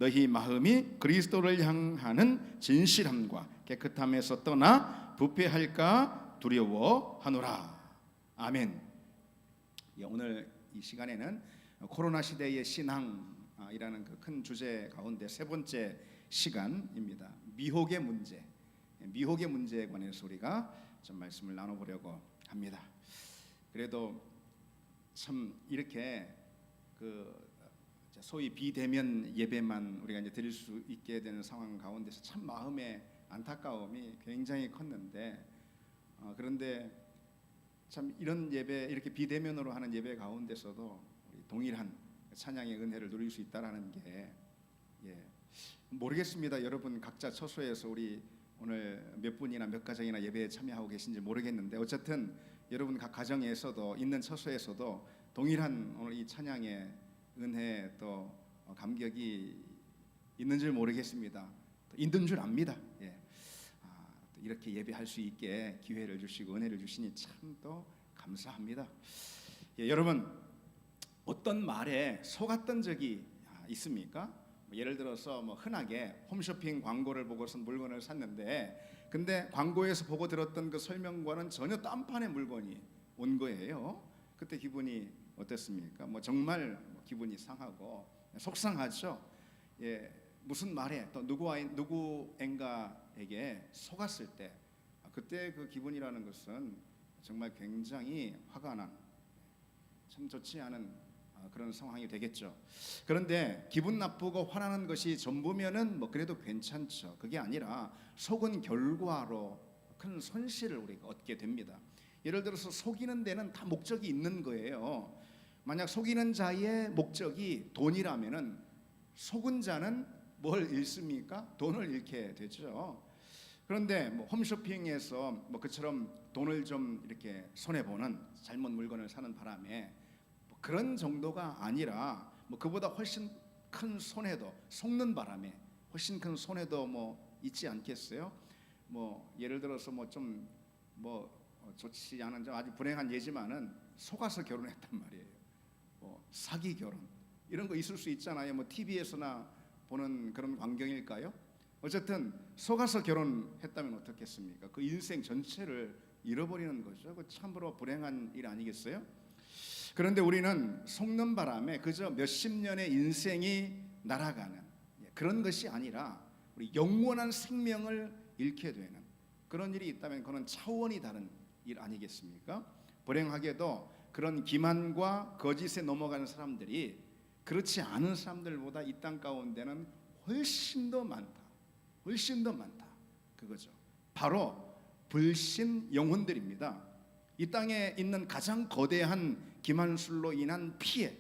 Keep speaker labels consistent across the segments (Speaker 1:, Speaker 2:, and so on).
Speaker 1: 너희 마음이 그리스도를 향하는 진실함과 깨끗함에서 떠나 부패할까 두려워하노라. 아멘. 오늘 이 시간에는 코로나 시대의 신앙이라는 그 큰 주제 가운데 세 번째 시간입니다. 미혹의 문제, 미혹의 문제에 관해서 우리가 좀 말씀을 나눠보려고 합니다. 그래도 참 이렇게 그 소위 비대면 예배만 우리가 이제 드릴 수 있게 되는 상황 가운데서 참 마음의 안타까움이 굉장히 컸는데, 그런데 참 이런 예배, 이렇게 비대면으로 하는 예배 가운데서도 우리 동일한 찬양의 은혜를 누릴 수 있다라는 게 모르겠습니다. 여러분 각자 처소에서 우리 오늘 몇 분이나 몇 가정이나 예배에 참여하고 계신지 모르겠는데, 어쨌든 여러분 각 가정에서도 있는 처소에서도 동일한 오늘 이 찬양의 은혜 또 감격이 있는 줄 모르겠습니다. 있는 줄 압니다. 이렇게 예배할 수 있게 기회를 주시고 은혜를 주시니 참 또 감사합니다. 여러분 어떤 말에 속았던 적이 있습니까? 예를 들어서 흔하게 홈쇼핑 광고를 보고서 물건을 샀는데, 근데 광고에서 보고 들었던 그 설명과는 전혀 딴판의 물건이 온 거예요. 그때 기분이 어땠습니까? 정말 기분이 상하고 속상하죠. 무슨 말에 또 누구인가에게 속았을 때 그때 그 기분이라는 것은 정말 굉장히 화가 난, 참 좋지 않은 그런 상황이 되겠죠. 그런데 기분 나쁘고 화나는 것이 전부면은 그래도 괜찮죠. 그게 아니라 속은 결과로 큰 손실을 우리가 얻게 됩니다. 예를 들어서 속이는 데는 다 목적이 있는 거예요. 만약 속이는 자의 목적이 돈이라면은 속은 자는 뭘 잃습니까? 돈을 잃게 되죠. 그런데 홈쇼핑에서 그처럼 돈을 좀 이렇게 손해 보는 잘못 물건을 사는 바람에 그런 정도가 아니라 그보다 훨씬 큰 손해도, 속는 바람에 훨씬 큰 손해도 있지 않겠어요? 예를 들어서 좀 좋지 않은, 좀 아주 불행한 예지만은 속아서 결혼했단 말이에요. 사기 결혼 이런 거 있을 수 있잖아요. TV에서나 보는 그런 광경일까요? 어쨌든 속아서 결혼했다면 어떻겠습니까? 그 인생 전체를 잃어버리는 거죠. 그 참으로 불행한 일 아니겠어요? 그런데 우리는 속는 바람에 그저 몇십 년의 인생이 날아가는 그런 것이 아니라 우리 영원한 생명을 잃게 되는 그런 일이 있다면 그건 차원이 다른 일 아니겠습니까? 불행하게도 그런 기만과 거짓에 넘어가는 사람들이 그렇지 않은 사람들보다 이 땅 가운데는 훨씬 더 많다. 훨씬 더 많다. 그거죠. 바로 불신 영혼들입니다. 이 땅에 있는 가장 거대한 기만술로 인한 피해,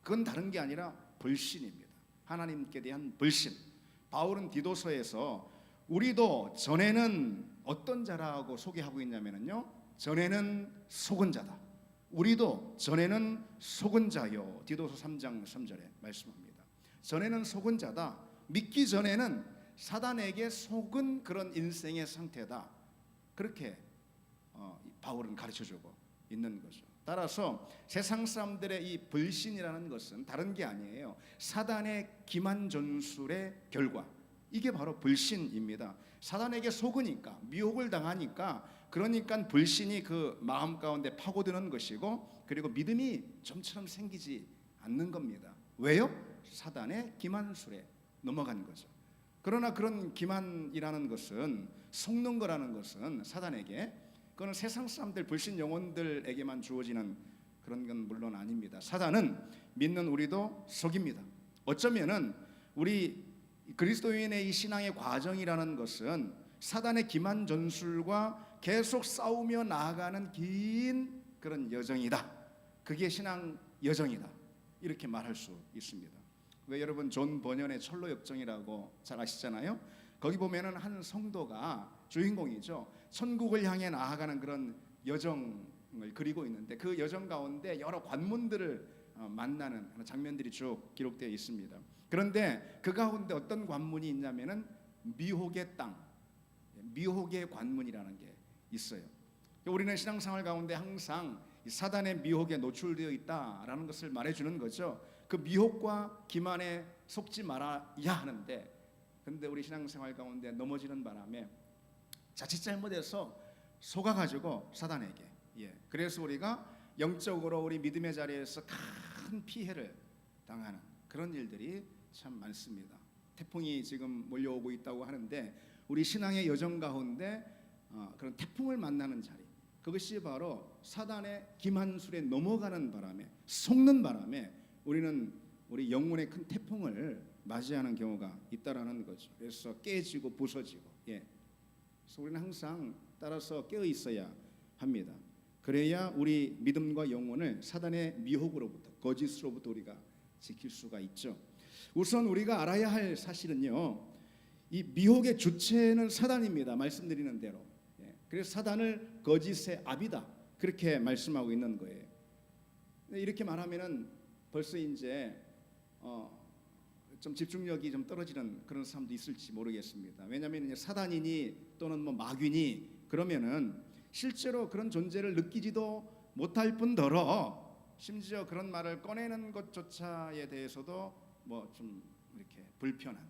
Speaker 1: 그건 다른 게 아니라 불신입니다. 하나님께 대한 불신. 바울은 디도서에서 우리도 전에는 어떤 자라고 소개하고 있냐면요, 전에는 속은 자다. 우리도 전에는 속은 자요. 디도서 3장 3절에 말씀합니다. 전에는 속은 자다. 믿기 전에는 사단에게 속은 그런 인생의 상태다. 그렇게 바울은 가르쳐주고 있는 거죠. 따라서 세상 사람들의 이 불신이라는 것은 다른 게 아니에요. 사단의 기만 전술의 결과. 이게 바로 불신입니다. 사단에게 속으니까, 미혹을 당하니까, 그러니까 불신이 그 마음 가운데 파고드는 것이고, 그리고 믿음이 좀처럼 생기지 않는 겁니다. 왜요? 사단의 기만술에 넘어간 거죠. 그러나 그런 기만이라는 것은, 속는 거라는 것은 사단에게, 그건 세상 사람들, 불신 영혼들에게만 주어지는 그런 건 물론 아닙니다. 사단은 믿는 우리도 속입니다. 어쩌면은 우리 그리스도인의 이 신앙의 과정이라는 것은 사단의 기만 전술과 계속 싸우며 나아가는 긴 그런 여정이다. 그게 신앙 여정이다. 이렇게 말할 수 있습니다. 왜 여러분 존 버년의 철로 역정이라고 잘 아시잖아요. 거기 보면은 한 성도가 주인공이죠. 천국을 향해 나아가는 그런 여정을 그리고 있는데, 그 여정 가운데 여러 관문들을 만나는 장면들이 쭉 기록되어 있습니다. 그런데 그 가운데 어떤 관문이 있냐면은 미혹의 땅, 미혹의 관문이라는 게 있어요. 우리는 신앙생활 가운데 항상 사단의 미혹에 노출되어 있다라는 것을 말해주는 거죠. 그 미혹과 기만의 속지 말아야 하는데, 근데 우리 신앙생활 가운데 넘어지는 바람에 자칫 잘못해서 속아가지고 사단에게, 그래서 우리가 영적으로 우리 믿음의 자리에서 큰 피해를 당하는 그런 일들이 참 많습니다. 태풍이 지금 몰려오고 있다고 하는데, 우리 신앙의 여정 가운데 그런 태풍을 만나는 자리, 그것이 바로 사단의 기만술에 넘어가는 바람에, 속는 바람에 우리는 우리 영혼의 큰 태풍을 맞이하는 경우가 있다라는 거죠. 그래서 깨지고 부서지고, 그래서 우리는 항상 따라서 깨어 있어야 합니다. 그래야 우리 믿음과 영혼을 사단의 미혹으로부터, 거짓으로부터 우리가 지킬 수가 있죠. 우선 우리가 알아야 할 사실은요, 이 미혹의 주체는 사단입니다. 말씀드리는 대로. 그래서 사단을 거짓의 아비다, 그렇게 말씀하고 있는 거예요. 이렇게 말하면은 벌써 이제 좀 집중력이 좀 떨어지는 그런 사람도 있을지 모르겠습니다. 왜냐하면 사단이니 또는 뭐 마귀니 그러면은 실제로 그런 존재를 느끼지도 못할 뿐더러 심지어 그런 말을 꺼내는 것조차에 대해서도 뭐 좀 이렇게 불편한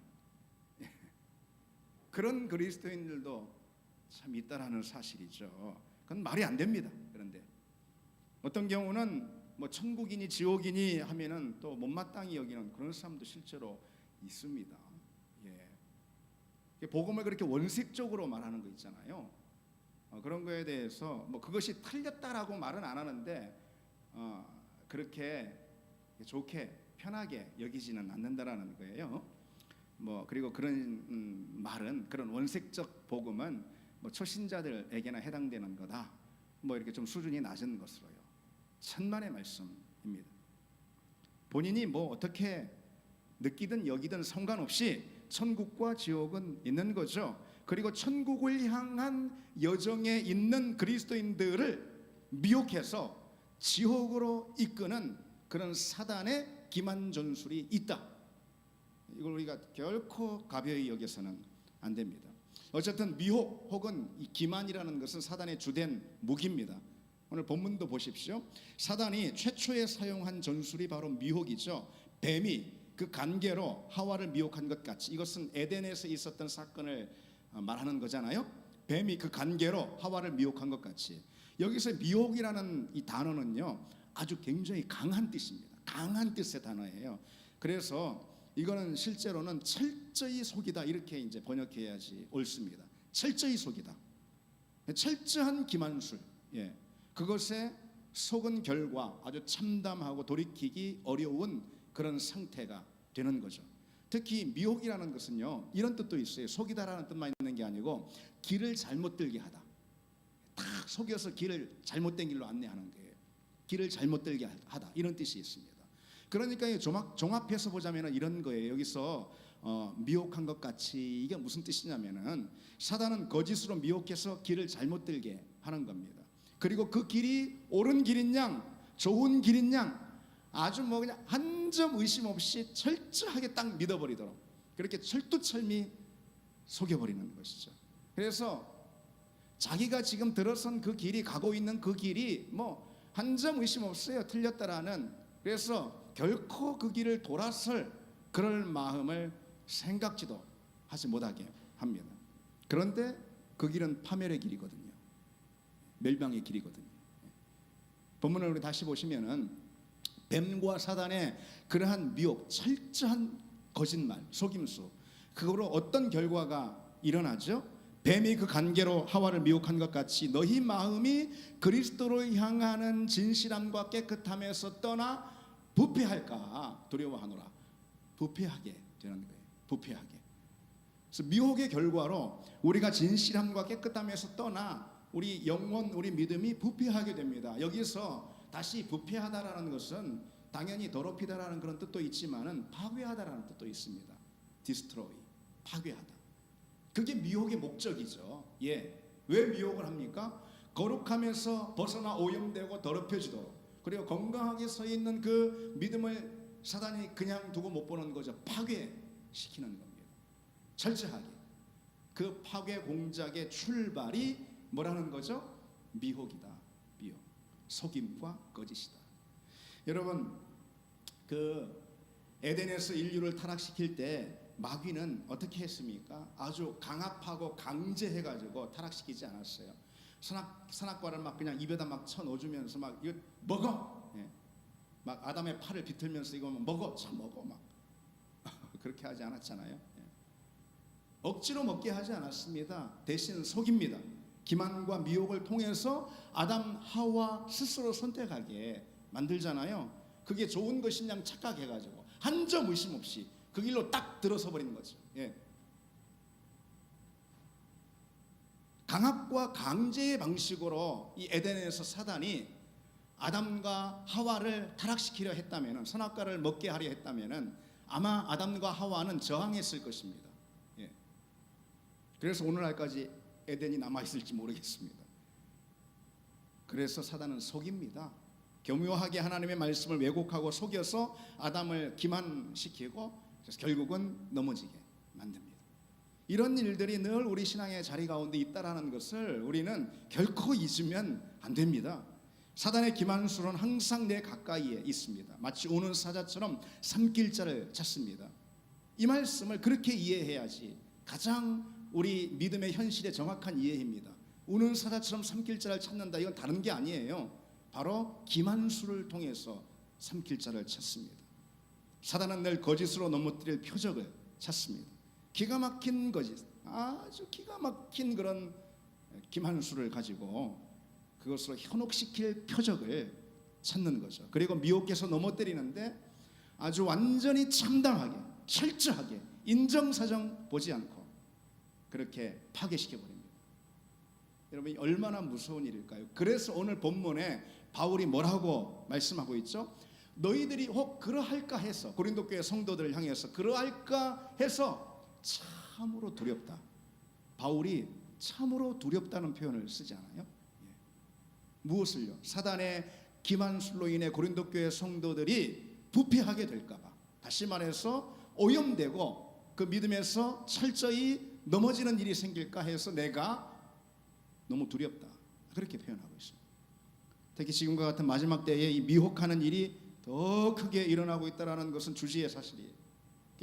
Speaker 1: 그런 그리스도인들도 참 있다라는 사실이죠. 그건 말이 안 됩니다. 그런데 어떤 경우는 뭐 천국이니 지옥이니 하면은 또 못마땅히 여기는 그런 사람도 실제로 있습니다. 복음을 그렇게 원색적으로 말하는 거 있잖아요. 그런 거에 대해서 뭐 그것이 틀렸다라고 말은 안 하는데 그렇게 좋게 편하게 여기지는 않는다라는 거예요. 뭐 그리고 그런 말은, 그런 원색적 복음은 뭐 초신자들에게나 해당되는 거다, 뭐 이렇게 좀 수준이 낮은 것으로요. 천만의 말씀입니다. 본인이 뭐 어떻게 느끼든 여기든 상관없이 천국과 지옥은 있는 거죠. 그리고 천국을 향한 여정에 있는 그리스도인들을 미혹해서 지옥으로 이끄는 그런 사단의 기만 전술이 있다. 이걸 우리가 결코 가벼이 여겨서는 안 됩니다. 어쨌든 미혹 혹은 이 기만이라는 것은 사단의 주된 무기입니다. 오늘 본문도 보십시오. 사단이 최초에 사용한 전술이 바로 미혹이죠. 뱀이 그 간계로 하와를 미혹한 것 같이, 이것은 에덴에서 있었던 사건을 말하는 거잖아요. 뱀이 그 간계로 하와를 미혹한 것 같이, 여기서 미혹이라는 이 단어는요 아주 굉장히 강한 뜻입니다. 강한 뜻의 단어예요. 그래서 이거는 실제로는 철저히 속이다, 이렇게 이제 번역해야지 옳습니다. 철저히 속이다, 철저한 기만술. 그것에 속은 결과 아주 참담하고 돌이키기 어려운 그런 상태가 되는 거죠. 특히 미혹이라는 것은요 이런 뜻도 있어요. 속이다라는 뜻만 있는 게 아니고 길을 잘못 들게 하다, 딱 속여서 길을 잘못된 길로 안내하는 거예요. 길을 잘못 들게 하다, 이런 뜻이 있습니다. 그러니까 종합해서 보자면 이런 거예요. 여기서 미혹한 것 같이, 이게 무슨 뜻이냐면은 사단은 거짓으로 미혹해서 길을 잘못 들게 하는 겁니다. 그리고 그 길이 옳은 길인 양, 좋은 길인 양 아주 뭐 그냥 한 점 의심 없이 철저하게 딱 믿어버리도록 그렇게 철두철미 속여버리는 것이죠. 그래서 자기가 지금 들어선 그 길이, 가고 있는 그 길이 뭐 한 점 의심 없어요, 틀렸다라는. 그래서 결코 그 길을 돌아설 그럴 마음을 생각지도 하지 못하게 합니다. 그런데 그 길은 파멸의 길이거든요. 멸망의 길이거든요. 본문을 우리 다시 보시면은 뱀과 사단의 그러한 미혹, 철저한 거짓말, 속임수, 그거로 어떤 결과가 일어나죠? 뱀이 그 간계로 하와를 미혹한 것 같이 너희 마음이 그리스도를 향하는 진실함과 깨끗함에서 떠나 부패할까 두려워하노라. 부패하게 되는 거예요. 부패하게. 그래서 미혹의 결과로 우리가 진실함과 깨끗함에서 떠나 우리 영혼, 우리 믿음이 부패하게 됩니다. 여기서 다시 부패하다라는 것은 당연히 더럽히다라는 그런 뜻도 있지만은 파괴하다라는 뜻도 있습니다. destroy, 파괴하다. 그게 미혹의 목적이죠. 왜 미혹을 합니까? 거룩함에서 벗어나 오염되고 더럽혀지도록, 그리고 건강하게 서 있는 그 믿음을 사단이 그냥 두고 못 보는 거죠. 파괴시키는 겁니다. 철저하게. 그 파괴 공작의 출발이 뭐라는 거죠? 미혹이다. 속임과 거짓이다. 여러분, 그 에덴에서 인류를 타락시킬 때 마귀는 어떻게 했습니까? 아주 강압하고 강제해가지고 타락시키지 않았어요. 선악과를 막 그냥 입에다 막 쳐넣어주면서 막 이거 먹어, 예. 막 아담의 팔을 비틀면서 이거 먹어, 참 먹어 막 그렇게 하지 않았잖아요. 예. 억지로 먹게 하지 않았습니다. 대신 속입니다. 기만과 미혹을 통해서 아담 하와 스스로 선택하게 만들잖아요. 그게 좋은 것이냐 착각해가지고 한 점 의심 없이 그 길로 딱 들어서 버리는 거죠. 예. 강압과 강제의 방식으로 이 에덴에서 사단이 아담과 하와를 타락시키려 했다면, 선악과를 먹게 하려 했다면 아마 아담과 하와는 저항했을 것입니다. 예. 그래서 오늘날까지 에덴이 남아있을지 모르겠습니다. 그래서 사단은 속입니다. 교묘하게 하나님의 말씀을 왜곡하고 속여서 아담을 기만시키고 그래서 결국은 넘어지게 만듭니다. 이런 일들이 늘 우리 신앙의 자리 가운데 있다라는 것을 우리는 결코 잊으면 안 됩니다. 사단의 기만술은 항상 내 가까이에 있습니다. 마치 우는 사자처럼 삼킬 자를 찾습니다. 이 말씀을 그렇게 이해해야지 가장 우리 믿음의 현실의 정확한 이해입니다. 우는 사자처럼 삼킬 자를 찾는다. 이건 다른 게 아니에요. 바로 기만술을 통해서 삼킬 자를 찾습니다. 사단은 늘 거짓으로 넘어뜨릴 표적을 찾습니다. 기가 막힌 거짓, 아주 기가 막힌 그런 기만술을 가지고 그것으로 현혹시킬 표적을 찾는 거죠. 그리고 미혹해서 넘어뜨리는데 아주 완전히 참담하게, 철저하게 인정사정 보지 않고 그렇게 파괴시켜버립니다. 여러분, 얼마나 무서운 일일까요? 그래서 오늘 본문에 바울이 뭐라고 말씀하고 있죠? 너희들이 혹 그러할까 해서, 고린도 교회 성도들을 향해서 그러할까 해서 참으로 두렵다. 바울이 참으로 두렵다는 표현을 쓰지 않아요? 예. 무엇을요? 사단의 기만술로 인해 고린도 교회 성도들이 부패하게 될까 봐, 다시 말해서 오염되고 그 믿음에서 철저히 넘어지는 일이 생길까 해서 내가 너무 두렵다, 그렇게 표현하고 있습니다. 특히 지금과 같은 마지막 때에 이 미혹하는 일이 더 크게 일어나고 있다는 것은 주지의 사실이에요.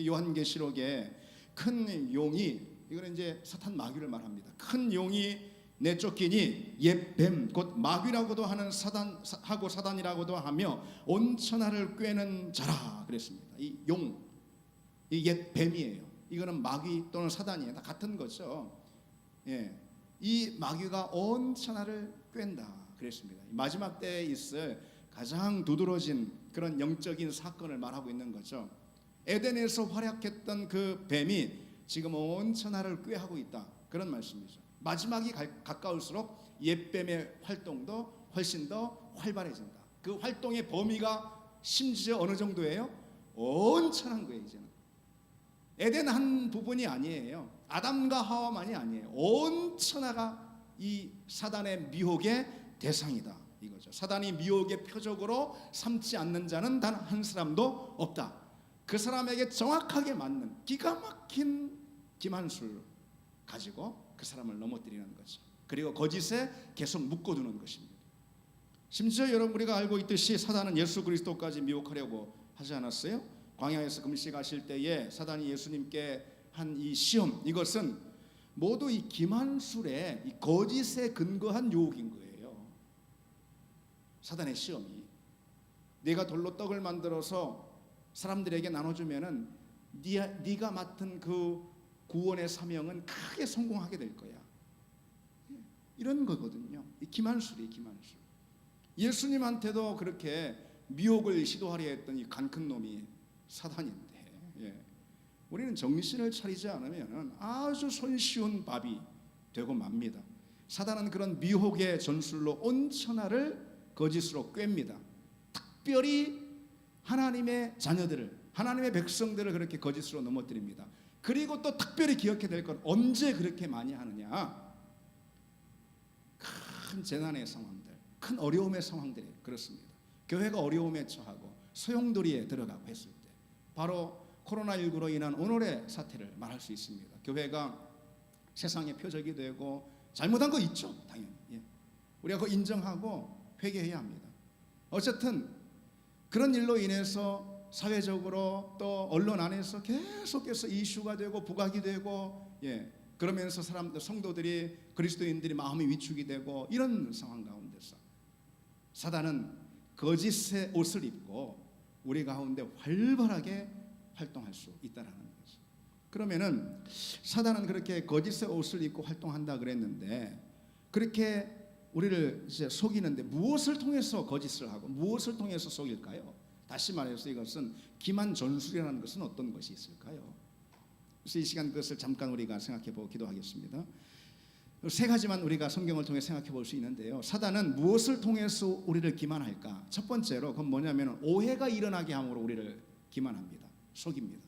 Speaker 1: 요한계시록에 큰 용이, 이거는 이제 사탄 마귀를 말합니다. 큰 용이 내쫓기니 옛 뱀 곧 마귀라고도 하는 사단이라고도 하며 온 천하를 꿰는 자라 그랬습니다. 이 용, 이 옛 뱀이에요. 이거는 마귀 또는 사단이에요. 다 같은 거죠. 예. 이 마귀가 온 천하를 꿰는다 그랬습니다. 마지막 때에 있을 가장 두드러진 그런 영적인 사건을 말하고 있는 거죠. 에덴에서 활약했던 그 뱀이 지금 온 천하를 꾀하고 있다, 그런 말씀이죠. 마지막이 가까울수록 옛뱀의 활동도 훨씬 더 활발해진다. 그 활동의 범위가 심지어 어느 정도예요? 온 천하인 거예요. 이제는 에덴 한 부분이 아니에요. 아담과 하와만이 아니에요. 온 천하가 이 사단의 미혹의 대상이다 이거죠. 사단이 미혹의 표적으로 삼지 않는 자는 단 한 사람도 없다. 그 사람에게 정확하게 맞는 기가 막힌 기만술 가지고 그 사람을 넘어뜨리는 거죠. 그리고 거짓에 계속 묶어두는 것입니다. 심지어 여러분, 우리가 알고 있듯이 사단은 예수 그리스도까지 미혹하려고 하지 않았어요? 광야에서 금식하실 때에 사단이 예수님께 한 이 시험, 이것은 모두 이 기만술의 이 거짓에 근거한 유혹인 거예요. 사단의 시험이, 네가 돌로 떡을 만들어서 사람들에게 나눠주면은 네가 맡은 그 구원의 사명은 크게 성공하게 될 거야, 이런 거거든요. 이 기만술이 기만술. 예수님한테도 그렇게 미혹을 시도하려 했던 이 간 큰 놈이 사단인데, 예. 우리는 정신을 차리지 않으면 아주 손쉬운 밥이 되고 맙니다. 사단은 그런 미혹의 전술로 온 천하를 거짓으로 꿰입니다. 특별히 하나님의 자녀들을, 하나님의 백성들을 그렇게 거짓으로 넘어뜨립니다. 그리고 또 특별히 기억해야 될 건 언제 그렇게 많이 하느냐? 큰 재난의 상황들, 큰 어려움의 상황들이 그렇습니다. 교회가 어려움에 처하고 소용돌이에 들어가고 했을 때, 바로 코로나19로 인한 오늘의 사태를 말할 수 있습니다. 교회가 세상의 표적이 되고 잘못한 거 있죠, 당연히. 예. 우리가 그거 인정하고 회개해야 합니다. 어쨌든 그런 일로 인해서 사회적으로 또 언론 안에서 계속해서 이슈가 되고 부각이 되고, 그러면서 성도들이, 그리스도인들이 마음이 위축이 되고, 이런 상황 가운데서 사단은 거짓의 옷을 입고 우리 가운데 활발하게 활동할 수 있다라는 거죠. 그러면은 사단은 그렇게 거짓의 옷을 입고 활동한다 그랬는데, 그렇게 우리를 이제 속이는데 무엇을 통해서 거짓을 하고 무엇을 통해서 속일까요? 다시 말해서 이것은 기만 전술이라는 것은 어떤 것이 있을까요? 그래서 이 시간 그것을 잠깐 우리가 생각해 보고 기도하겠습니다. 세 가지만 우리가 성경을 통해 생각해 볼 수 있는데요. 사단은 무엇을 통해서 우리를 기만할까? 첫 번째로 그건 뭐냐면 오해가 일어나게 함으로 우리를 기만합니다. 속입니다.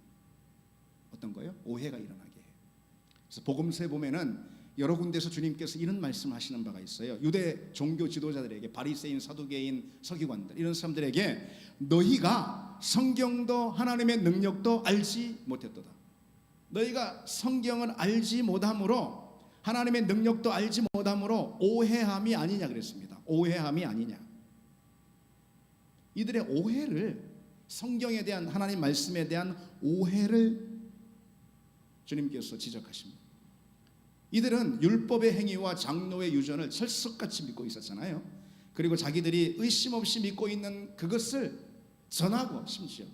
Speaker 1: 어떤 거요? 오해가 일어나게 해요. 그래서 복음서에 보면은 여러 군데서 주님께서 이런 말씀하시는 바가 있어요. 유대 종교 지도자들에게, 바리새인, 사두개인, 서기관들, 이런 사람들에게 너희가 성경도 하나님의 능력도 알지 못했도다. 너희가 성경을 알지 못함으로, 하나님의 능력도 알지 못함으로 오해함이 아니냐 그랬습니다. 오해함이 아니냐. 이들의 오해를, 성경에 대한, 하나님 말씀에 대한 오해를 주님께서 지적하십니다. 이들은 율법의 행위와 장로의 유전을 철석같이 믿고 있었잖아요. 그리고 자기들이 의심 없이 믿고 있는 그것을 전하고 심지어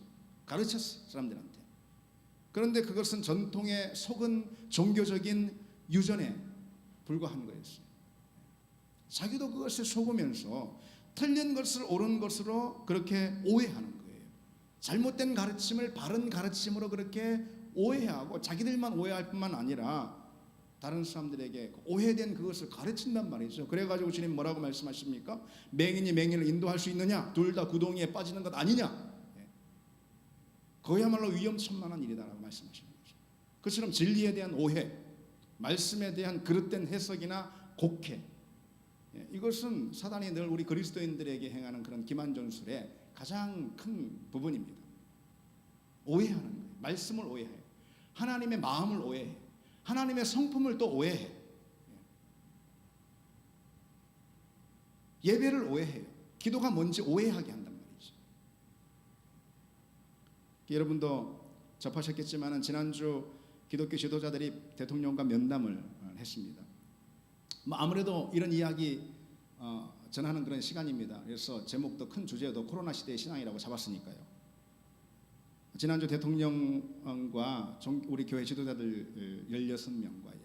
Speaker 1: 가르쳤어요, 사람들한테. 그런데 그것은 전통에 속은 종교적인 유전에 불과한 거였어요. 자기도 그것에 속으면서 틀린 것을 옳은 것으로 그렇게 오해하는 거예요. 잘못된 가르침을 바른 가르침으로 그렇게 오해하고, 자기들만 오해할 뿐만 아니라 다른 사람들에게 오해된 그것을 가르친단 말이죠. 그래가지고 주님 뭐라고 말씀하십니까? 맹인이 맹인을 인도할 수 있느냐? 둘 다 구덩이에 빠지는 것 아니냐? 그야말로 위험천만한 일이다라고 말씀하시는 거죠. 그처럼 진리에 대한 오해, 말씀에 대한 그릇된 해석이나 곡해, 이것은 사단이 늘 우리 그리스도인들에게 행하는 그런 기만전술의 가장 큰 부분입니다. 오해하는 거예요. 말씀을 오해해요. 하나님의 마음을 오해해요. 하나님의 성품을 또 오해해요. 예배를 오해해요. 기도가 뭔지 오해하게 한단 말이죠. 여러분도 접하셨겠지만 지난주 기독교 지도자들이 대통령과 면담을 했습니다. 아무래도 이런 이야기 전하는 그런 시간입니다. 그래서 제목도, 큰 주제도 코로나 시대의 신앙이라고 잡았으니까요. 지난주 대통령과 우리 교회 지도자들 16명과의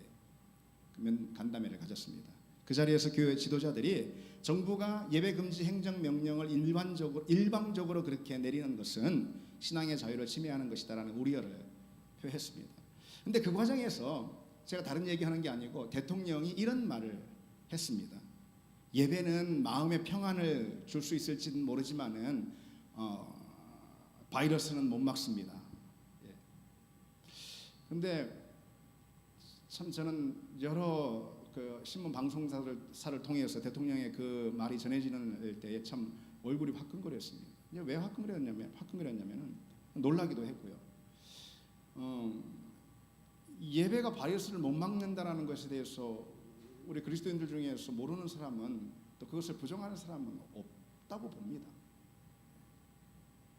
Speaker 1: 간담회를 가졌습니다. 그 자리에서 교회 지도자들이 정부가 예배 금지 행정 명령을 일방적으로 그렇게 내리는 것은 신앙의 자유를 침해하는 것이다라는 우려를 표했습니다. 그런데 그 과정에서 제가 다른 얘기하는 게 아니고 대통령이 이런 말을 했습니다. 예배는 마음의 평안을 줄 수 있을지는 모르지만은 바이러스는 못 막습니다. 그런데 참 저는 여러 그 신문 방송사를 통해서 대통령의 그 말이 전해지는 때에 참 얼굴이 화끈거렸습니다. 왜 화끈거렸냐면 놀라기도 했고요. 예배가 바이러스를 못 막는다라는 것에 대해서 우리 그리스도인들 중에서 모르는 사람은, 또 그것을 부정하는 사람은 없다고 봅니다.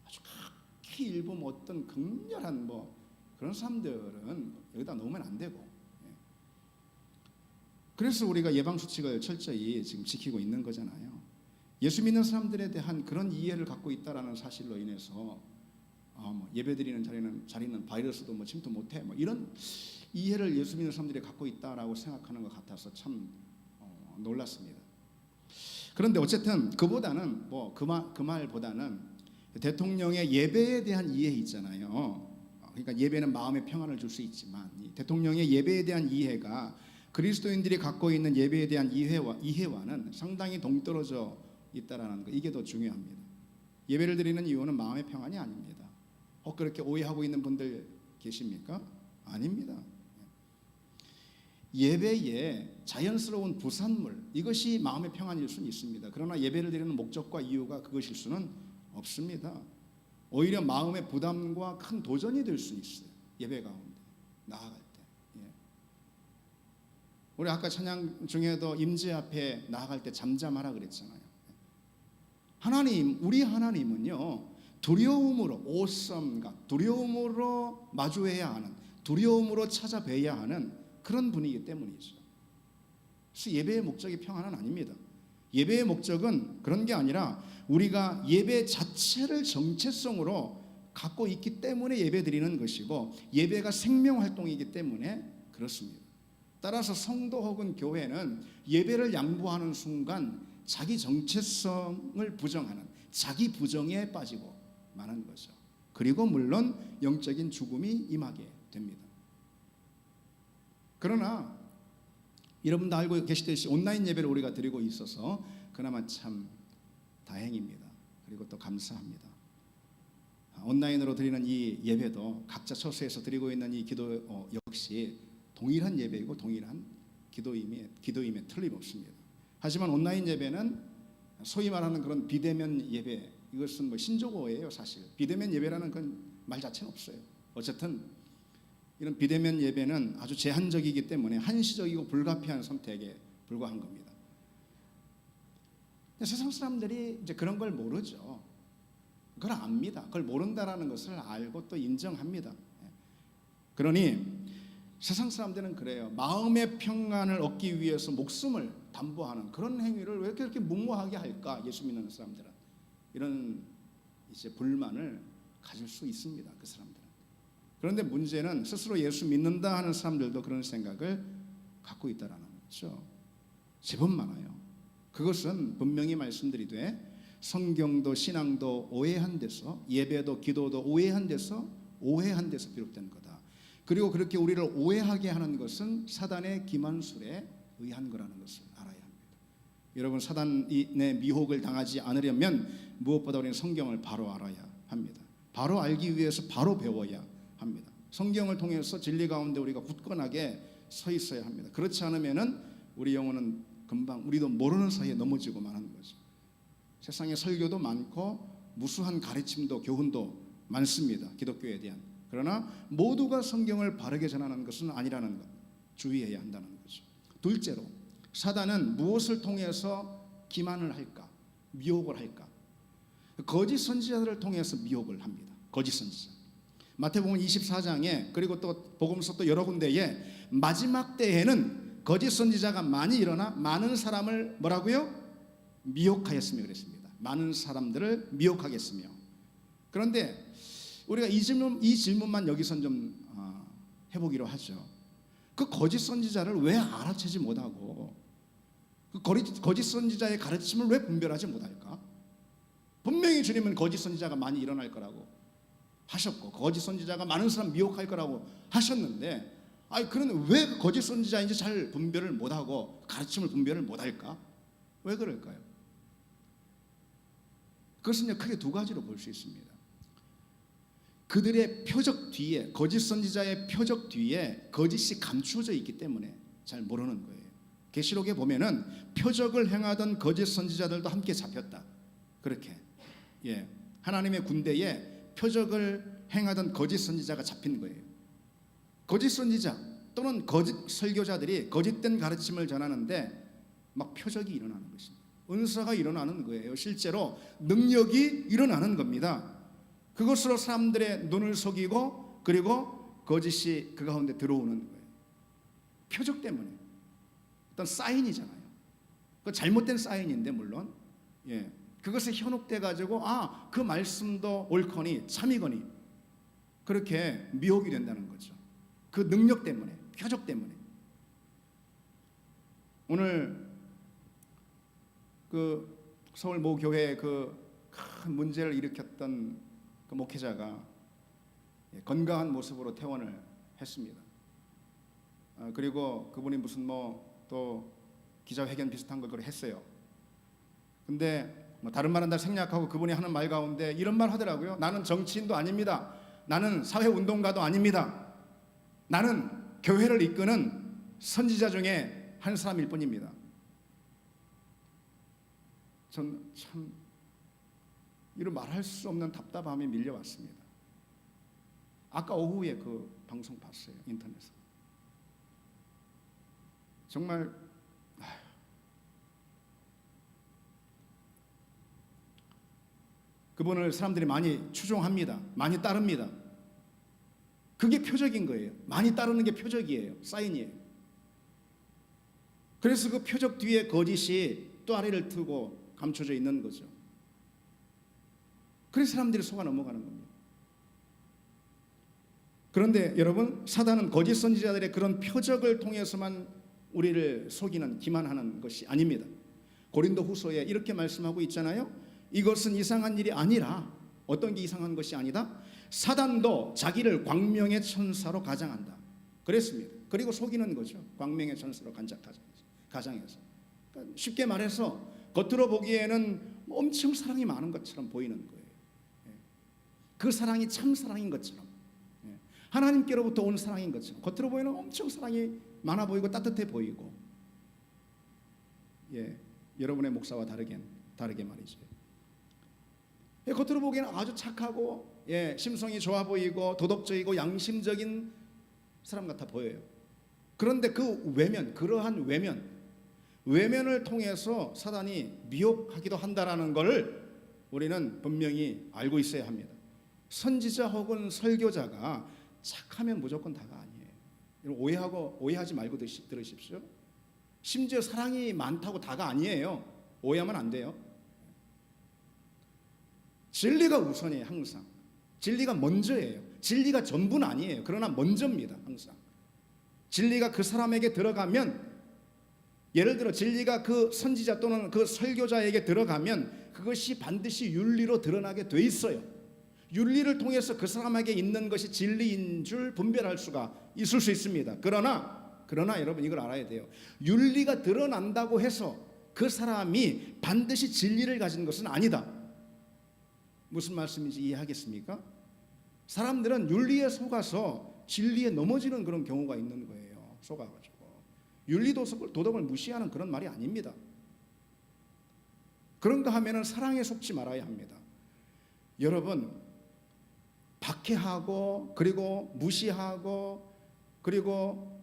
Speaker 1: 아주 극히 일부 어떤 극렬한 그런 사람들은 여기다 놓으면 안 되고, 그래서 우리가 예방 수칙을 철저히 지금 지키고 있는 거잖아요. 예수 믿는 사람들에 대한 그런 이해를 갖고 있다라는 사실로 인해서 예배드리는 자리는 바이러스도 침투 못해, 이런 이해를 예수 믿는 사람들이 갖고 있다라고 생각하는 것 같아서 참 놀랐습니다. 그런데 어쨌든 그보다는 그 말보다는 대통령의 예배에 대한 이해 있잖아요. 그러니까 예배는 마음의 평안을 줄 수 있지만 대통령의 예배에 대한 이해가 그리스도인들이 갖고 있는 예배에 대한 이해와는 상당히 동떨어져 있다라는 거, 이게 더 중요합니다. 예배를 드리는 이유는 마음의 평안이 아닙니다. 그렇게 오해하고 있는 분들 계십니까? 아닙니다. 예배의 자연스러운 부산물, 이것이 마음의 평안일 수는 있습니다. 그러나 예배를 드리는 목적과 이유가 그것일 수는 없습니다. 오히려 마음의 부담과 큰 도전이 될 수 있어요. 예배 가운데 나아갈 때. 우리 아까 찬양 중에도 임재 앞에 나아갈 때 잠잠하라 그랬잖아요. 우리 하나님은요, 두려움으로 오썸과 두려움으로 마주해야 하는, 두려움으로 찾아뵈야 하는 그런 분이기 때문이죠. 그래서 예배의 목적이 평안은 아닙니다. 예배의 목적은 그런 게 아니라 우리가 예배 자체를 정체성으로 갖고 있기 때문에 예배 드리는 것이고, 예배가 생명활동이기 때문에 그렇습니다. 따라서 성도 혹은 교회는 예배를 양보하는 순간 자기 정체성을 부정하는, 자기 부정에 빠지고 마는 거죠. 그리고 물론 영적인 죽음이 임하게 됩니다. 그러나 여러분도 알고 계시듯이 온라인 예배를 우리가 드리고 있어서 그나마 참 다행입니다. 그리고 또 감사합니다. 온라인으로 드리는 이 예배도 각자 처소에서 드리고 있는 이 기도 역시 동일한 예배이고 동일한 기도임에 틀림없습니다. 하지만 온라인 예배는 소위 말하는 그런 비대면 예배, 이것은 뭐 신조어예요. 사실 비대면 예배라는 건 말 자체는 없어요. 어쨌든 이런 비대면 예배는 아주 제한적이기 때문에 한시적이고 불가피한 선택에 불과한 겁니다. 세상 사람들이 이제 그런 걸 모르죠. 그걸 압니다. 그걸 모른다라는 것을 알고 또 인정합니다. 그러니 세상 사람들은 그래요. 마음의 평안을 얻기 위해서 목숨을 담보하는 그런 행위를 왜 그렇게 무모하게 할까? 예수 믿는 사람들은 이런 이제 불만을 가질 수 있습니다. 그 사람들은. 그런데 문제는 스스로 예수 믿는다 하는 사람들도 그런 생각을 갖고 있다라는 거죠. 제법 많아요. 그것은 분명히 말씀드리되 성경도 신앙도 오해한 데서, 예배도 기도도 오해한 데서 비롯된 거다. 그리고 그렇게 우리를 오해하게 하는 것은 사단의 기만술에 의한 거라는 것을 알아야 합니다. 여러분, 사단의 미혹을 당하지 않으려면 무엇보다 우리는 성경을 바로 알아야 합니다. 바로 알기 위해서 바로 배워야 합니다. 성경을 통해서 진리 가운데 우리가 굳건하게 서 있어야 합니다. 그렇지 않으면은 우리 영혼은 금방 우리도 모르는 사이에 넘어지고 마는 거죠. 세상에 설교도 많고 무수한 가르침도 교훈도 많습니다. 기독교에 대한. 그러나 모두가 성경을 바르게 전하는 것은 아니라는 것 주의해야 한다는 거죠. 둘째로, 사단은 무엇을 통해서 기만을 할까? 미혹을 할까? 거짓 선지자들을 통해서 미혹을 합니다. 거짓 선지자. 마태복음 24장에 그리고 또 복음서 또 여러 군데에 마지막 때에는 거짓 선지자가 많이 일어나 많은 사람을 뭐라고요? 미혹하였으며 그랬습니다. 많은 사람들을 미혹하겠으며. 그런데 우리가 이 질문만 여기선 좀 해보기로 하죠. 그 거짓 선지자를 왜 알아채지 못하고 그 거짓 선지자의 가르침을 왜 분별하지 못할까? 분명히 주님은 거짓 선지자가 많이 일어날 거라고 하셨고 거짓 선지자가 많은 사람 미혹할 거라고 하셨는데, 그런데 왜 거짓 선지자인지 잘 분별을 못하고 가르침을 분별을 못할까? 왜 그럴까요? 그것은 크게 두 가지로 볼 수 있습니다. 그들의 표적 뒤에, 거짓 선지자의 표적 뒤에 거짓이 감추어져 있기 때문에 잘 모르는 거예요. 계시록에 보면은 표적을 행하던 거짓 선지자들도 함께 잡혔다. 그렇게 하나님의 군대에 표적을 행하던 거짓 선지자가 잡힌 거예요. 거짓 선지자 또는 거짓 설교자들이 거짓된 가르침을 전하는데 막 표적이 일어나는 것입니다. 은사가 일어나는 거예요. 실제로 능력이 일어나는 겁니다. 그것으로 사람들의 눈을 속이고 그리고 거짓이 그 가운데 들어오는 거예요. 표적 때문에. 어떤 사인이잖아요. 그 잘못된 사인인데 물론 그것에 현혹돼 가지고 그 말씀도 옳거니 참이거니 그렇게 미혹이 된다는 거죠. 그 능력 때문에, 표적 때문에. 오늘 그 서울 모 교회에 그 큰 문제를 일으켰던 그 목회자가 건강한 모습으로 퇴원을 했습니다. 그리고 그분이 무슨 또 기자회견 비슷한 걸 했어요. 근데 다른 말은 다 생략하고 그분이 하는 말 가운데 이런 말 하더라고요. 나는 정치인도 아닙니다. 나는 사회운동가도 아닙니다. 나는 교회를 이끄는 선지자 중에 한 사람일 뿐입니다. 전 참 이런 말할 수 없는 답답함이 밀려왔습니다. 아까 오후에 그 방송 봤어요. 인터넷에서. 정말 그분을 사람들이 많이 추종합니다. 많이 따릅니다. 그게 표적인 거예요. 많이 따르는 게 표적이에요. 사인이에요. 그래서 그 표적 뒤에 거짓이 또 아래를 트고 감춰져 있는 거죠. 그래서 사람들이 속아 넘어가는 겁니다. 그런데 여러분, 사단은 거짓 선지자들의 그런 표적을 통해서만 우리를 속이는, 기만하는 것이 아닙니다. 고린도 후서에 이렇게 말씀하고 있잖아요. 이것은 이상한 일이 아니라, 어떤 게 이상한 것이 아니다? 사단도 자기를 광명의 천사로 가장한다. 그랬습니다. 그리고 속이는 거죠. 광명의 천사로 가장해서. 그러니까 쉽게 말해서 겉으로 보기에는 엄청 사랑이 많은 것처럼 보이는 거예요. 그 사랑이 참 사랑인 것처럼, 하나님께로부터 온 사랑인 것처럼 겉으로 보이는 엄청 사랑이 많아 보이고 따뜻해 보이고, 여러분의 목사와 다르게 말이죠. 겉으로 보기에는 아주 착하고 심성이 좋아 보이고 도덕적이고 양심적인 사람 같아 보여요. 그런데 그 외면, 그러한 외면을 통해서 사단이 미혹하기도 한다라는 것을 우리는 분명히 알고 있어야 합니다. 선지자 혹은 설교자가 착하면 무조건 다가 아니에요. 오해하지 말고 들으십시오. 심지어 사랑이 많다고 다가 아니에요. 오해하면 안 돼요. 진리가 우선이에요. 항상 진리가 먼저예요. 진리가 전부는 아니에요. 그러나 먼저입니다. 항상 진리가 그 사람에게 들어가면, 예를 들어 진리가 그 선지자 또는 그 설교자에게 들어가면 그것이 반드시 윤리로 드러나게 돼 있어요. 윤리를 통해서 그 사람에게 있는 것이 진리인 줄 분별할 수가 있을 수 있습니다. 그러나 여러분, 이걸 알아야 돼요. 윤리가 드러난다고 해서 그 사람이 반드시 진리를 가진 것은 아니다. 무슨 말씀인지 이해하겠습니까? 사람들은 윤리에 속아서 진리에 넘어지는 그런 경우가 있는 거예요. 속아가지고 윤리 도덕을 무시하는 그런 말이 아닙니다. 그런가 하면은 사랑에 속지 말아야 합니다. 여러분, 박해하고 그리고 무시하고 그리고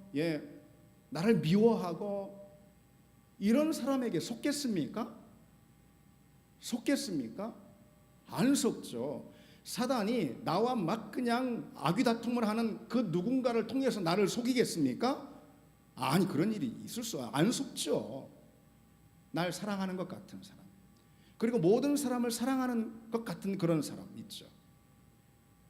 Speaker 1: 나를 미워하고 이런 사람에게 속겠습니까? 안 속죠. 사단이 나와 막 그냥 아귀다툼을 하는 그 누군가를 통해서 나를 속이겠습니까? 아니, 그런 일이 있을 수 안 속죠. 날 사랑하는 것 같은 사람, 그리고 모든 사람을 사랑하는 것 같은 그런 사람 있죠.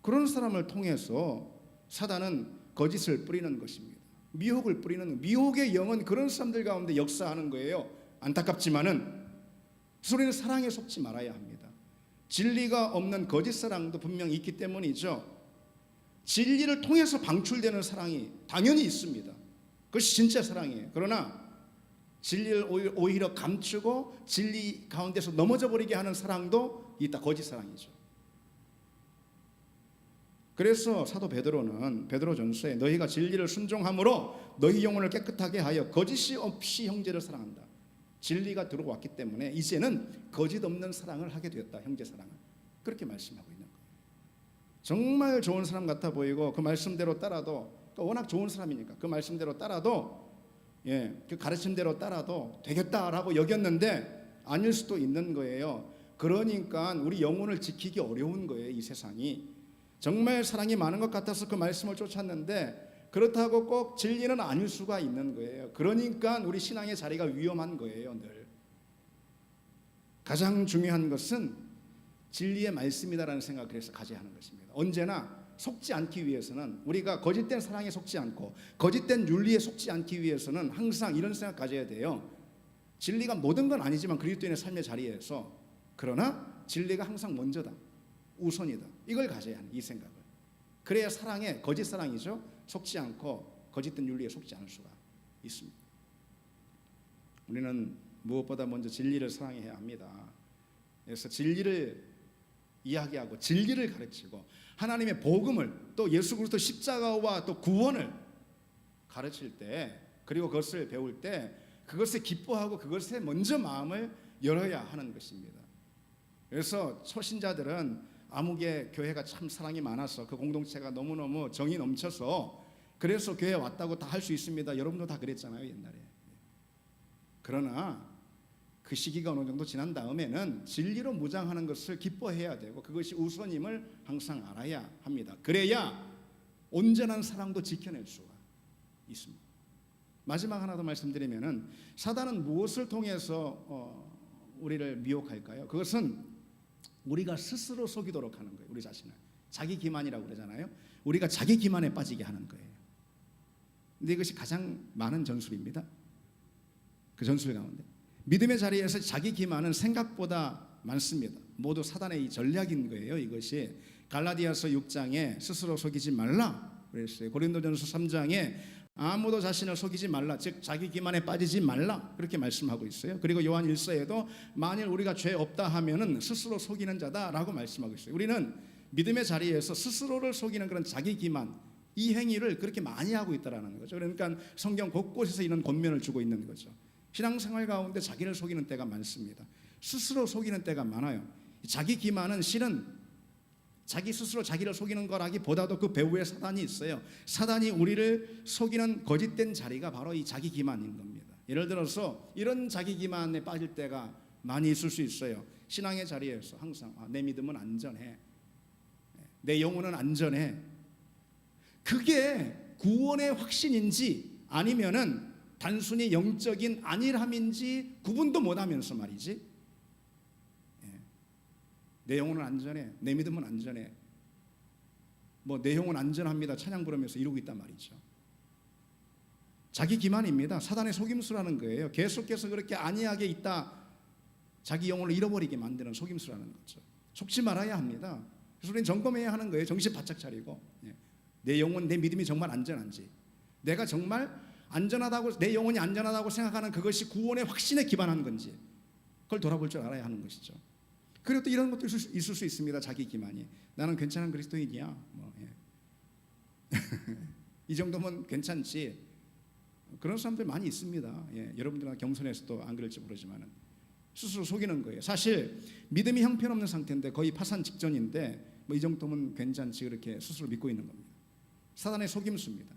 Speaker 1: 그런 사람을 통해서 사단은 거짓을 뿌리는 것입니다. 미혹을 뿌리는, 미혹의 영은 그런 사람들 가운데 역사하는 거예요. 안타깝지만은 우리는 사랑에 속지 말아야 합니다. 진리가 없는 거짓 사랑도 분명히 있기 때문이죠. 진리를 통해서 방출되는 사랑이 당연히 있습니다. 그것이 진짜 사랑이에요. 그러나 진리를 오히려 감추고 진리 가운데서 넘어져 버리게 하는 사랑도 있다. 거짓 사랑이죠. 그래서 사도 베드로는 베드로전서에 너희가 진리를 순종함으로 너희 영혼을 깨끗하게 하여 거짓이 없이 형제를 사랑한다. 진리가 들어왔기 때문에 이제는 거짓 없는 사랑을 하게 되었다. 형제 사랑을. 그렇게 말씀하고 있는 거예요. 정말 좋은 사람 같아 보이고 그 말씀대로 따라도, 워낙 좋은 사람이니까 그 말씀대로 따라도, 그 가르침대로 따라도 되겠다라고 여겼는데 아닐 수도 있는 거예요. 그러니까 우리 영혼을 지키기 어려운 거예요. 이 세상이 정말 사랑이 많은 것 같아서 그 말씀을 쫓았는데 그렇다고 꼭 진리는 아닐 수가 있는 거예요. 그러니까 우리 신앙의 자리가 위험한 거예요. 늘 가장 중요한 것은 진리의 말씀이다라는 생각을 그래서 가져야 하는 것입니다. 언제나 속지 않기 위해서는, 우리가 거짓된 사랑에 속지 않고 거짓된 윤리에 속지 않기 위해서는 항상 이런 생각 가져야 돼요. 진리가 모든 건 아니지만 그리스도인의 삶의 자리에서, 그러나 진리가 항상 먼저다, 우선이다. 이걸 가져야 하는, 이 생각을. 그래야 사랑에, 거짓 사랑이죠, 속지 않고 거짓된 윤리에 속지 않을 수가 있습니다. 우리는 무엇보다 먼저 진리를 사랑해야 합니다. 그래서 진리를 이야기하고 진리를 가르치고 하나님의 복음을, 또 예수 그리스도 십자가와 또 구원을 가르칠 때, 그리고 그것을 배울 때 그것에 기뻐하고 그것에 먼저 마음을 열어야 하는 것입니다. 그래서 초신자들은 아무개 교회가 참 사랑이 많아서 그 공동체가 너무너무 정이 넘쳐서 그래서 교회에 왔다고 다 할 수 있습니다. 여러분도 다 그랬잖아요, 옛날에. 그러나 그 시기가 어느 정도 지난 다음에는 진리로 무장하는 것을 기뻐해야 되고 그것이 우선임을 항상 알아야 합니다. 그래야 온전한 사랑도 지켜낼 수가 있습니다. 마지막 하나 더 말씀드리면은 사단은 무엇을 통해서 우리를 미혹할까요? 그것은 우리가 스스로 속이도록 하는 거예요. 우리 자신을. 자기 기만이라고 그러잖아요. 우리가 자기 기만에 빠지게 하는 거예요. 근데 이것이 가장 많은 전술입니다. 그 전술 가운데 믿음의 자리에서 자기 기만은 생각보다 많습니다. 모두 사단의 이 전략인 거예요. 이것이 갈라디아서 6장에 스스로 속이지 말라 그랬어요. 고린도전서 3장에 아무도 자신을 속이지 말라, 즉 자기 기만에 빠지지 말라 그렇게 말씀하고 있어요. 그리고 요한 1서에도 만일 우리가 죄 없다 하면은 스스로 속이는 자다라고 말씀하고 있어요. 우리는 믿음의 자리에서 스스로를 속이는 그런 자기 기만, 이 행위를 그렇게 많이 하고 있다라는 거죠. 그러니까 성경 곳곳에서 이런 권면을 주고 있는 거죠. 신앙생활 가운데 자기를 속이는 때가 많습니다. 스스로 속이는 때가 많아요. 자기 기만은 실은 자기 스스로 자기를 속이는 거라기보다도 그 배후에 사단이 있어요. 사단이 우리를 속이는 거짓된 자리가 바로 이 자기 기만인 겁니다. 예를 들어서 이런 자기 기만에 빠질 때가 많이 있을 수 있어요. 신앙의 자리에서 항상 내 믿음은 안전해, 내 영혼은 안전해. 그게 구원의 확신인지 아니면은 단순히 영적인 안일함인지 구분도 못하면서 말이지, 내 영혼은 안전해, 내 믿음은 안전해, 뭐 내 영혼 안전합니다 찬양 부르면서 이러고 있단 말이죠. 자기 기만입니다. 사단의 속임수라는 거예요. 계속해서 그렇게 안이하게 있다 자기 영혼을 잃어버리게 만드는 속임수라는 거죠. 속지 말아야 합니다. 그래서 우리는 점검해야 하는 거예요. 정신 바짝 차리고 내 영혼, 내 믿음이 정말 안전한지, 내가 정말 안전하다고, 내 영혼이 안전하다고 생각하는 그것이 구원의 확신에 기반한 건지, 그걸 돌아볼 줄 알아야 하는 것이죠. 그리고 또 이런 것도 있을 수 있습니다. 자기 기만이. 나는 괜찮은 그리스도인이야. 이 정도면 괜찮지. 그런 사람들 많이 있습니다. 여러분들은 겸손해서도 안 그럴지 모르지만 스스로 속이는 거예요. 사실 믿음이 형편없는 상태인데 거의 파산 직전인데 이 정도면 괜찮지 그렇게 스스로 믿고 있는 겁니다. 사단의 속임수입니다.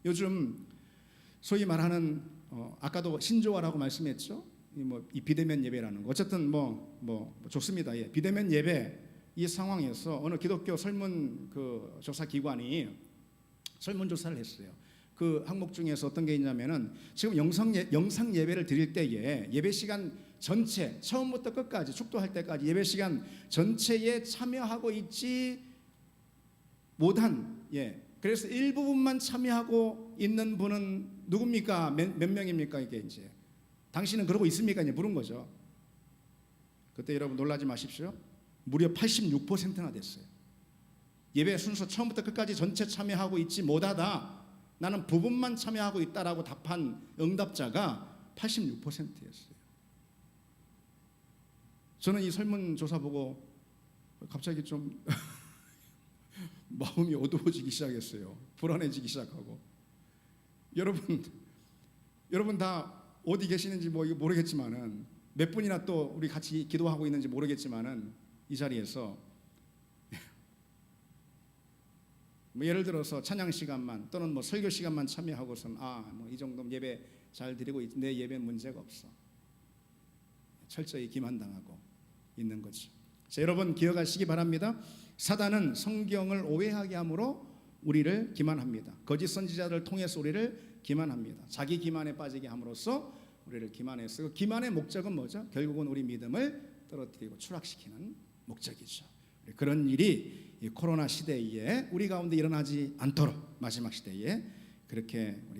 Speaker 1: 요즘 소위 말하는 아까도 신조어라고 말씀했죠. 이 비대면 예배라는 거. 어쨌든 좋습니다. 비대면 예배 이 상황에서 어느 기독교 설문 조사 기관이 설문조사를 했어요. 그 항목 중에서 어떤 게 있냐면은 지금 영상 예배를 드릴 때에 예배 시간 전체 처음부터 끝까지 축도할 때까지 예배 시간 전체에 참여하고 있지 못한 그래서 일부분만 참여하고 있는 분은 누굽니까? 몇 명입니까? 이게 이제 당신은 그러고 있습니까? 이제 물은 거죠. 그때 여러분 놀라지 마십시오. 무려 86%나 됐어요. 예배 순서 처음부터 끝까지 전체 참여하고 있지 못하다, 나는 부분만 참여하고 있다라고 답한 응답자가 86%였어요. 저는 이 설문조사 보고 갑자기 좀 마음이 어두워지기 시작했어요. 불안해지기 시작하고. 여러분 다 어디 계시는지 모르겠지만은 몇 분이나 또 우리 같이 기도하고 있는지 모르겠지만은 이 자리에서 예를 들어서 찬양 시간만 또는 설교 시간만 참여하고선 이 정도 예배 잘 드리고 내 예배는 문제가 없어. 철저히 기만당하고 있는 거죠. 자, 여러분 기억하시기 바랍니다. 사단은 성경을 오해하게 함으로 우리를 기만합니다. 거짓 선지자들을 통해서 우리를 기만합니다. 자기 기만에 빠지게 함으로써 우리를 기만해서 그 기만의 목적은 뭐죠? 결국은 우리 믿음을 떨어뜨리고 추락시키는 목적이죠. 그런 일이 이 코로나 시대에 우리 가운데 일어나지 않도록 마지막 시대에 그렇게 우리